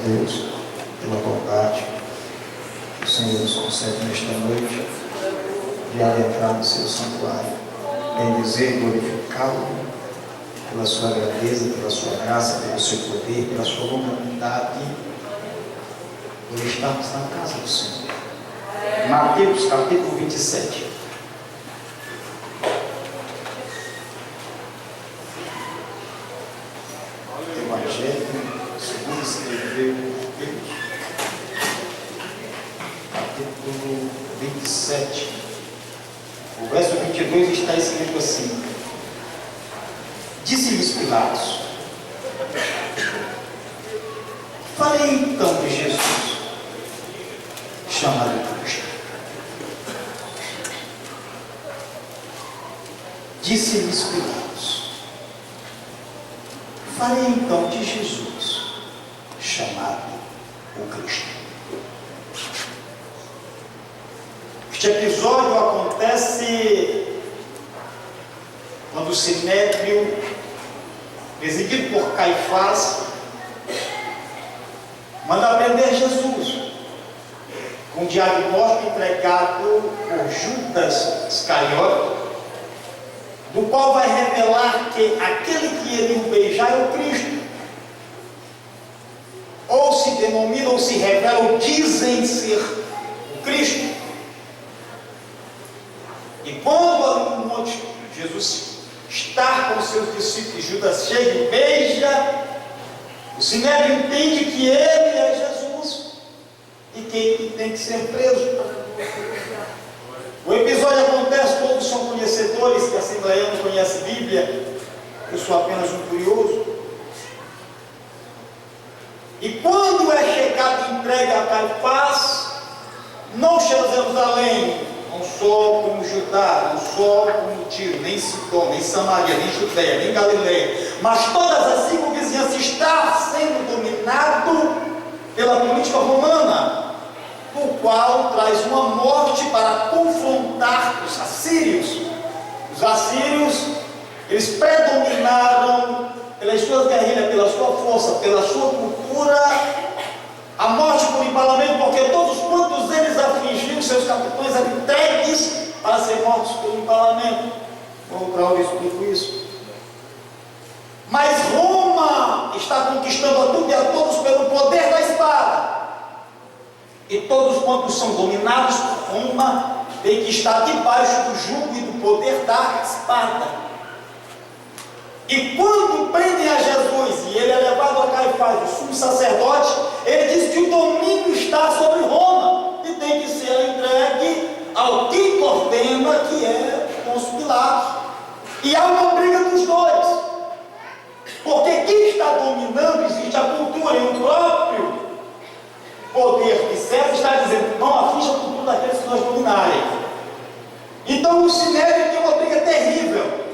Deus pela bondade que o Senhor nos concede nesta noite de adentrar no seu santuário, bendizer e glorificá-lo pela sua grandeza, pela sua graça, pelo seu poder, pela sua longanimidade, por estarmos na casa do Senhor. Mateus capítulo 27. Evangelho segundo escreveu Mateus, capítulo 27. O verso 22 está escrito assim: Disse-lhes Pilatos: Farei então de Jesus, chamado Cristo. Disse-lhes Pilatos: Farei então de Jesus, chamado o Cristo. Este episódio acontece quando o Sinédrio, presidido por Caifás, manda prender Jesus, com um diagnóstico entregado por Judas Iscariote, do qual vai revelar que aquele que ele o beijar é o Cristo. Ou se denomina, ou se revela, ou dizem ser o Cristo. E quando ali no monte Jesus está com seus discípulos, Judas chega e beija, o Sinédrio entende que ele é Jesus e que ele tem que ser preso. O episódio acontece, todos são conhecedores, que a Assembleia não conhece a Bíblia, eu sou apenas um curioso. E quando é chegado e entregue a Caifás, não chega a Jerusalém, não só como Judá, não só como Tiro, nem Sidom, nem Samaria, nem Judéia, nem Galileia, mas todas as cinco vizinhanças está sendo dominado pela política romana, o qual traz uma morte para confrontar os assírios. Os assírios, eles predominaram pelas suas guerrilhas, pela sua força, pela sua cultura, a morte por empalamento, porque todos quantos eles afligiram, seus capitães eram entregues para ser mortos por empalamento. Outra hora eu explico isso. Mas Roma está conquistando a tudo e a todos pelo poder da espada. E todos quantos são dominados por Roma têm que estar debaixo do jugo e do poder da espada. E quando prendem a Jesus e ele é levado a Caifás, o sumo sacerdote, ele diz que o domínio está sobre Roma e tem que ser entregue ao que coordena, que é Pôncio Pilatos. E há uma briga dos dois, porque quem está dominando, existe a cultura e o próprio poder de César está dizendo: não aflige a cultura daqueles que nós dominarem. Então o Sinédrio tem uma briga terrível.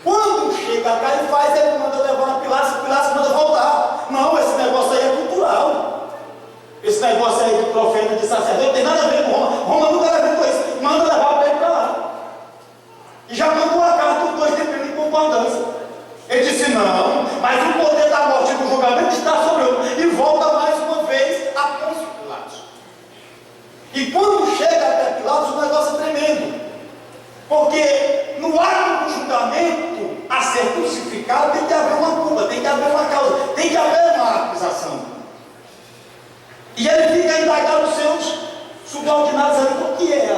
Quando chega a Caifás, ele manda levar a Pilatos, Pilatos manda voltar. Não, esse negócio aí é cultural. Esse negócio aí de profeta, de sacerdote, não tem nada a ver com Roma. Roma nunca levantou isso. Manda levar para ele para lá. E já mandou a carta, os dois têm de concordância. Ele disse: não, mas o poder da morte e do julgamento está sobre eu. E volta mais uma vez a Pôncio Pilatos. E quando chega até Pilatos, o negócio é tremendo. Porque no ato do julgamento, a ser crucificado, tem que haver uma culpa, tem que haver uma causa, tem que haver uma acusação. E ele fica a indagar os seus subordinados ali: qual que é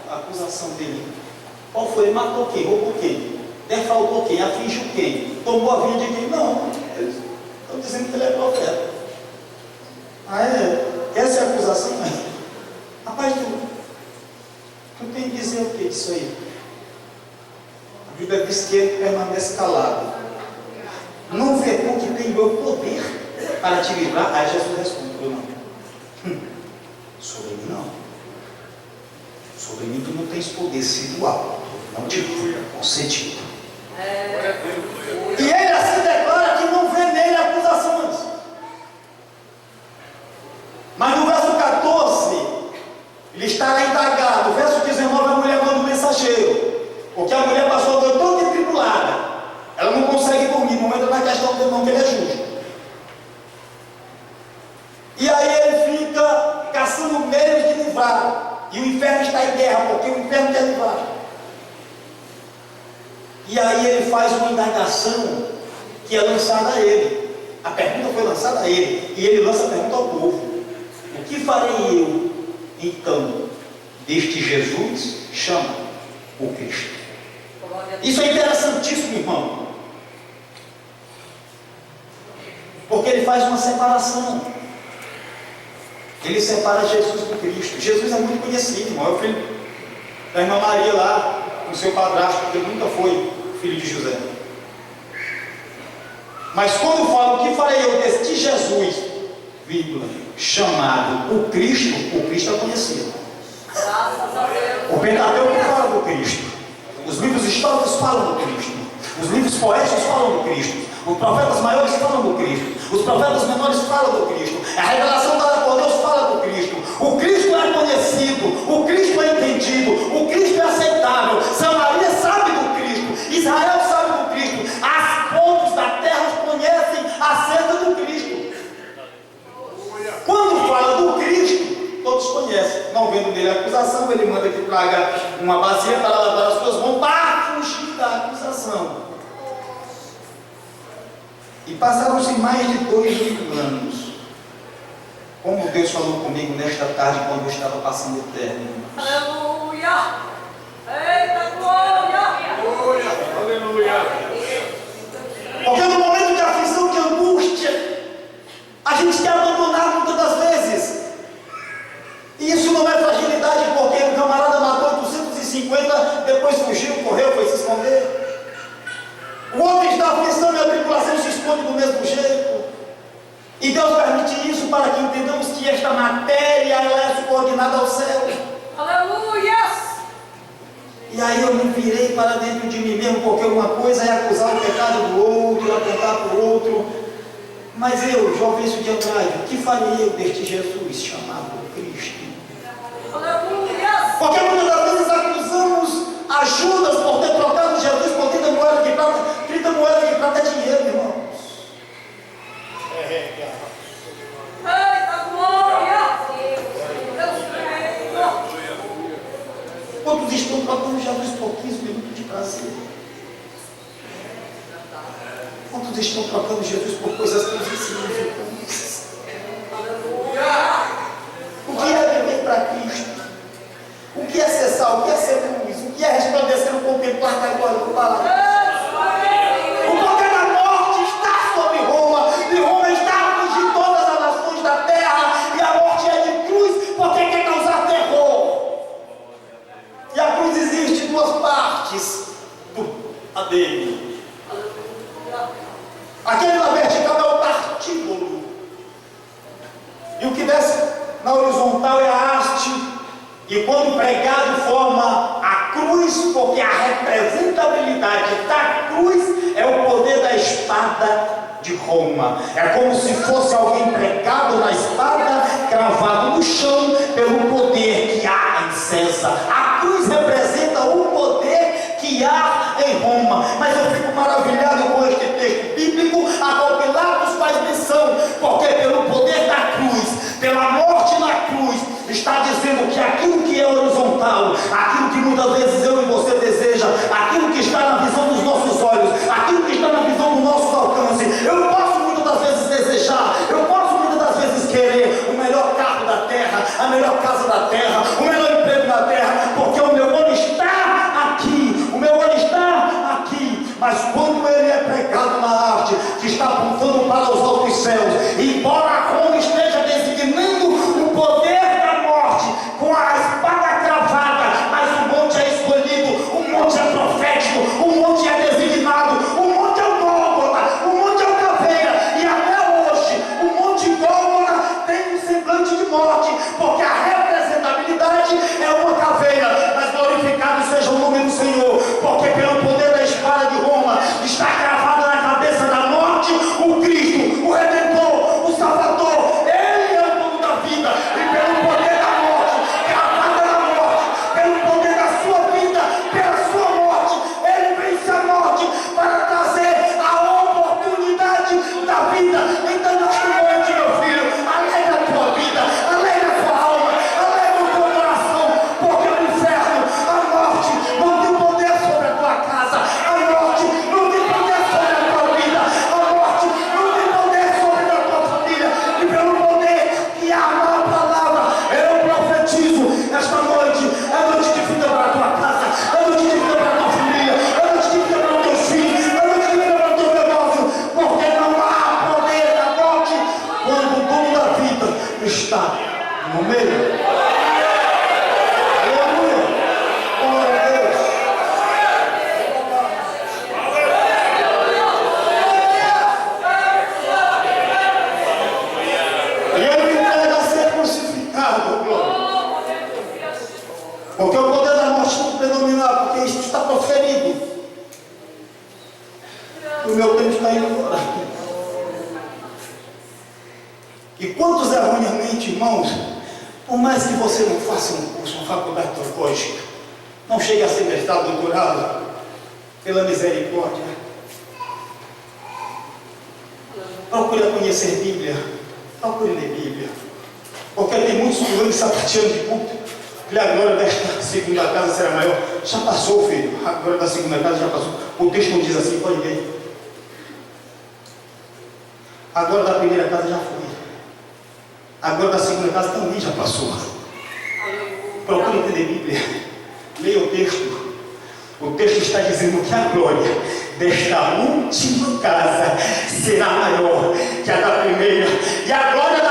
a acusação dele? Qual foi? Ele matou quem? Roubou quem? Defraudou quem? Afligiu quem? Tomou a vida de quem? Não, eles estão dizendo que ele é profeta. Ah, é? Essa é a acusação? Rapaz, tu tem que dizer o que disso aí? A Bíblia diz que ele permanece calado. Não vê tu que tem o poder para te livrar? Aí Jesus respondeu: não. Sobre mim não. Sobre mim tu não tens poder, sido alto. Não te fui concedido. E ele assim declara que não vê nele acusações. Mas no verso 14, ele estará indagado. No verso 19, a mulher manda um mensageiro. Porque a mulher passou a noite toda tribulada. Ela não consegue dormir, não entra na questão dele não, que ele é justo. E aí ele fica caçando meios de livrar. E o inferno está em guerra, porque o inferno quer livrar. E aí ele faz uma indagação que é lançada a ele. A pergunta foi lançada a ele. E ele lança a pergunta ao povo: o que farei eu, então, deste Jesus chama o Cristo? Isso é interessantíssimo, irmão. Porque ele faz uma separação. Ele separa Jesus do Cristo. Jesus é muito conhecido, irmão. É o filho da irmã Maria lá, com seu padrasto, porque ele nunca foi filho de José. Mas quando fala o que farei eu deste Jesus, vírgula, chamado o Cristo é conhecido. O Pentateuco fala do Cristo. Os livros históricos falam do Cristo. Os livros poéticos falam do Cristo. Os profetas maiores falam do Cristo. Os profetas menores falam do Cristo. A revelação dada por Deus fala do Cristo. O Cristo é conhecido. O Cristo é entendido. O Cristo é aceitável. Samaria sabe do Cristo. Israel sabe do Cristo. As pontes da terra conhecem acerca do Cristo. Quando fala do Cristo, todos conhecem. Não vendo nele a acusação, ele manda que traga uma bacia para lavar as suas mãos para fugir da acusação. E passaram-se mais de 2.000 anos. Como Deus falou comigo nesta tarde, quando eu estava passando o término. Aleluia! Eita glória! Aleluia! Aleluia! Porque no momento de aflição, de angústia, a gente quer abandonar muitas das vezes. E isso não é fragilidade, porque o camarada matou 250, depois fugiu, correu, foi se esconder. O outro está aflição e a tribulação se esconde do mesmo jeito. E Deus permite isso para que entendamos que esta matéria ela é subordinada ao céu. Aleluia! E aí eu me virei para dentro de mim mesmo, porque uma coisa é acusar o pecado do outro, apontar para o outro. Mas eu, Jovencio de Andrade, o que farei eu deste Jesus chamado Cristo? Aleluia! Porque muitas das vezes acusamos a Judas por ter trocado Jesus por 30 moedas de prata. 30 moedas de prata é dinheiro, irmãos. Eita glória! Deus creio! Quantos estão trocando Jesus por 15 minutos de prazer? Quantos estão trocando Jesus por coisas tão insignificantes? O que é viver para Cristo? O que é ser sal? O que é ser luz? O que é resplandecer no contemplar da glória do Pai? O poder da morte está sobre Roma, e Roma está a fugir todas as nações da terra, e a morte é de cruz, porque quer causar terror. E a cruz existe em duas partes, a dele. Aquele na vertical é o partíbulo, e o que desce na horizontal é a haste. E quando pregado forma a cruz, porque a representabilidade da cruz é o poder da espada de Roma. É como se fosse alguém pregado na espada, cravado no chão, pelo poder que há em César. A cruz representa o poder que há em Roma. Mas eu fico maravilhado com este texto bíblico, acopilados faz menção, porque pelo poder da cruz, pela morte na cruz, está dizendo que aquilo que é horizontal, aquilo que muitas vezes eu e você deseja, aquilo que está na visão dos nossos olhos, aquilo que está na visão do nosso alcance, eu posso muitas das vezes desejar, eu posso muitas das vezes querer o melhor carro da terra, a melhor casa da terra, o melhor emprego da terra, porque o meu olho está aqui, o meu olho está aqui. Mas quando ele é pregado na arte, que está apontando para os altos céus, e embora Roma esteja designando o poder da morte com a espada cravada, mas o monte é escolhido está no meio. Aleluia! Glória a Deus! E ele entrega a ser crucificado, glória. Porque o poder da morte não predominar, porque isso está proferido. O meu tempo está indo embora. E quantos erroneamente, irmãos, por mais que você não faça um curso, uma faculdade teológica, não chegue a ser mestrado, doutorado, pela misericórdia, procure conhecer Bíblia, procure ler Bíblia, porque tem muitos doentes sapateando de culto, que a glória desta segunda casa será maior. Já passou, filho, a glória da segunda casa já passou. O texto não diz assim, pode ver. A glória da primeira casa já foi. A glória da segunda casa também já passou. Procure entender a Bíblia. Leia o texto. O texto está dizendo que a glória desta última casa será maior que a da primeira. E a glória